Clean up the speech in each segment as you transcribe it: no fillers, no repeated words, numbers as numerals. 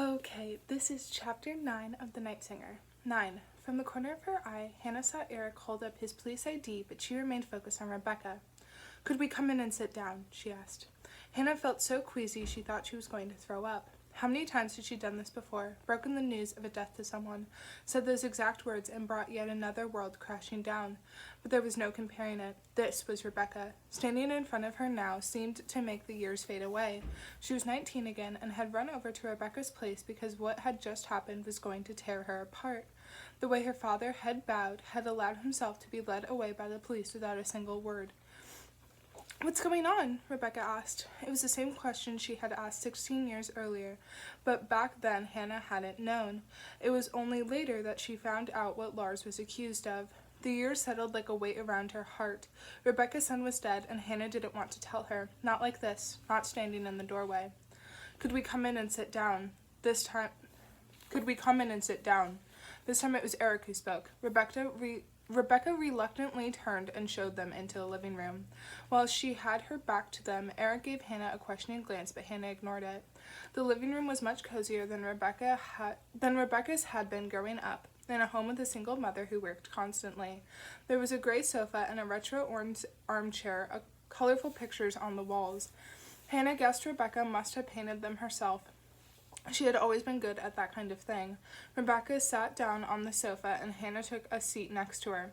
Okay, this is chapter 9 of The Night Singer. 9. From the corner of her eye, Hannah saw Eric hold up his police ID, but she remained focused on Rebecca. "Could we come in and sit down?" she asked. Hannah felt so queasy she thought she was going to throw up. How many times had she done this before, broken the news of a death to someone, said those exact words, and brought yet another world crashing down? But there was no comparing it. This was Rebecca. Standing in front of her now seemed to make the years fade away. She was 19 again, and had run over to Rebecca's place because what had just happened was going to tear her apart. The way her father had bowed, had allowed himself to be led away by the police without a single word. "What's going on?" Rebecca asked. It was the same question she had asked 16 years earlier, but back then Hannah hadn't known. It was only later that she found out what Lars was accused of. The years settled like a weight around her heart. Rebecca's son was dead, and Hannah didn't want to tell her. Not like this, not standing in the doorway. "Could we come in and sit down?" This time it was Eric who spoke. Rebecca reluctantly turned and showed them into the living room. While she had her back to them, Eric gave Hannah a questioning glance, but Hannah ignored it. The living room was much cozier than Rebecca's had been growing up, in a home with a single mother who worked constantly. There was a gray sofa and a retro orange armchair, colorful pictures on the walls. Hannah guessed Rebecca must have painted them herself. She had always been good at that kind of thing. Rebecca sat down on the sofa, and Hannah took a seat next to her.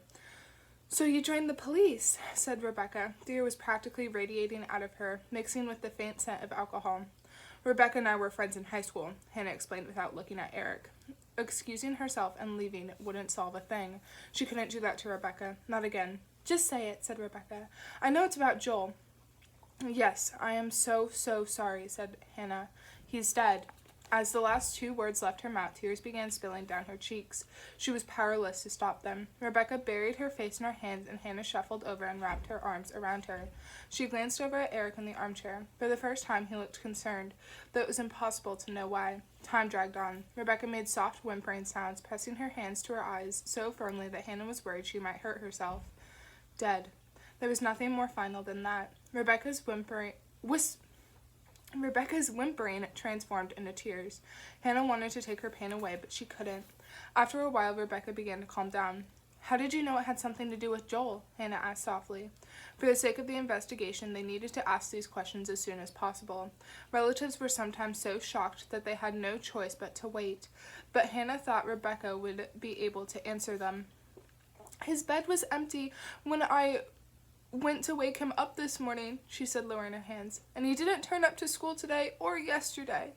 "So you joined the police," said Rebecca. The air was practically radiating out of her, mixing with the faint scent of alcohol. "Rebecca and I were friends in high school," Hannah explained without looking at Eric. Excusing herself and leaving wouldn't solve a thing. She couldn't do that to Rebecca. Not again. "Just say it," said Rebecca. "I know it's about Joel." "Yes, I am so sorry," said Hannah. "He's dead." As the last two words left her mouth, tears began spilling down her cheeks. She was powerless to stop them. Rebecca buried her face in her hands, and Hannah shuffled over and wrapped her arms around her. She glanced over at Eric in the armchair. For the first time, he looked concerned, though it was impossible to know why. Time dragged on. Rebecca made soft whimpering sounds, pressing her hands to her eyes so firmly that Hannah was worried she might hurt herself. Dead. There was nothing more final than that. Rebecca's whimpering transformed into tears. Hannah wanted to take her pain away, but she couldn't. After a while, Rebecca began to calm down. "How did you know it had something to do with Joel?" Hannah asked softly. For the sake of the investigation, they needed to ask these questions as soon as possible. Relatives were sometimes so shocked that they had no choice but to wait, but Hannah thought Rebecca would be able to answer them. "His bed was empty when I went to wake him up this morning," she said, lowering her hands. "And he didn't turn up to school today or yesterday."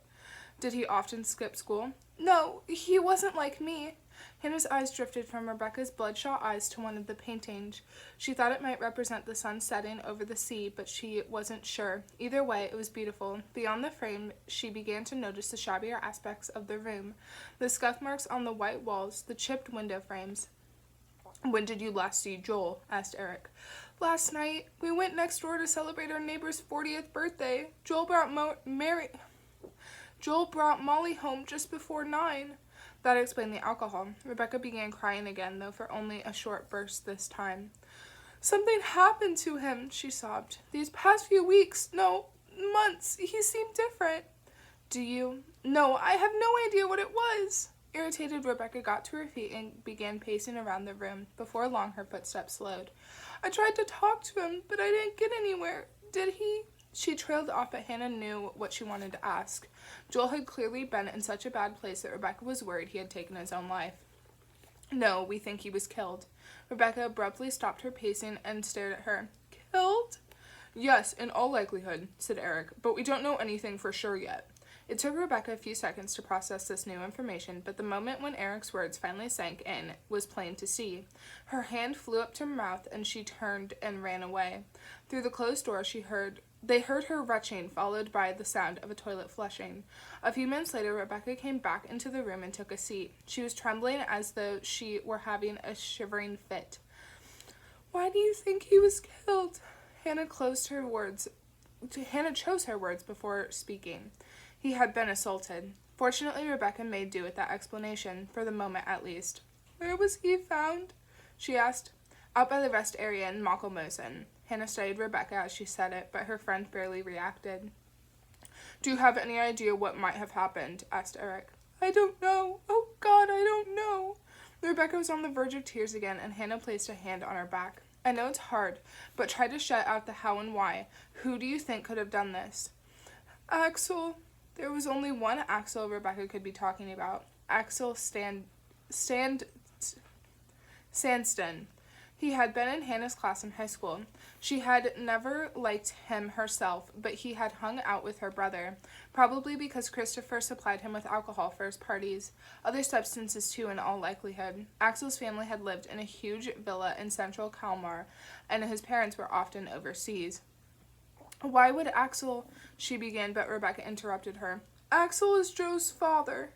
"Did he often skip school?" "No, he wasn't like me." Hannah's eyes drifted from Rebecca's bloodshot eyes to one of the paintings. She thought it might represent the sun setting over the sea, but she wasn't sure. Either way, it was beautiful. Beyond the frame, she began to notice the shabbier aspects of the room, the scuff marks on the white walls, the chipped window frames. "When did you last see Joel?" asked Eric. "Last night. We went next door to celebrate our neighbor's 40th birthday. Joel brought Molly home just before 9. That explained the alcohol. Rebecca began crying again, though for only a short burst this time. "Something happened to him," she sobbed. "These past few weeks, no, months, he seemed different." "Do you?" "No, I have no idea what it was." Irritated, Rebecca got to her feet and began pacing around the room. Before long, her footsteps slowed. "I tried to talk to him, but I didn't get anywhere. Did he?" She trailed off, but Hannah knew what she wanted to ask. Joel had clearly been in such a bad place that Rebecca was worried he had taken his own life. "No, we think he was killed." Rebecca abruptly stopped her pacing and stared at her. "Killed?" "Yes, in all likelihood," said Eric, "but we don't know anything for sure yet." It took Rebecca a few seconds to process this new information, but the moment when Eric's words finally sank in was plain to see. Her hand flew up to her mouth, and she turned and ran away. Through the closed door, they heard her retching, followed by the sound of a toilet flushing. A few minutes later, Rebecca came back into the room and took a seat. She was trembling as though she were having a shivering fit. "Why do you think he was killed?" Hannah chose her words before speaking. "He had been assaulted." Fortunately, Rebecca made do with that explanation, for the moment at least. "Where was he found?" she asked. "Out by the rest area in Mockelmosen." Hannah studied Rebecca as she said it, but her friend barely reacted. Do you have any idea what might have happened? Asked Eric. I don't know. Oh, God, I don't know. Rebecca was on the verge of tears again, and Hannah placed a hand on her back. I know it's hard, but try to shut out the how and why. Who do you think could have done this? Axel. There was only one Axel Rebecca could be talking about. Axel Sandston. He had been in Hannah's class in high school. She had never liked him herself, but he had hung out with her brother, probably because Christopher supplied him with alcohol for his parties, other substances too in all likelihood. Axel's family had lived in a huge villa in central Kalmar, and his parents were often overseas. Why would Axel, she began, but Rebecca interrupted her. Axel is Joe's father.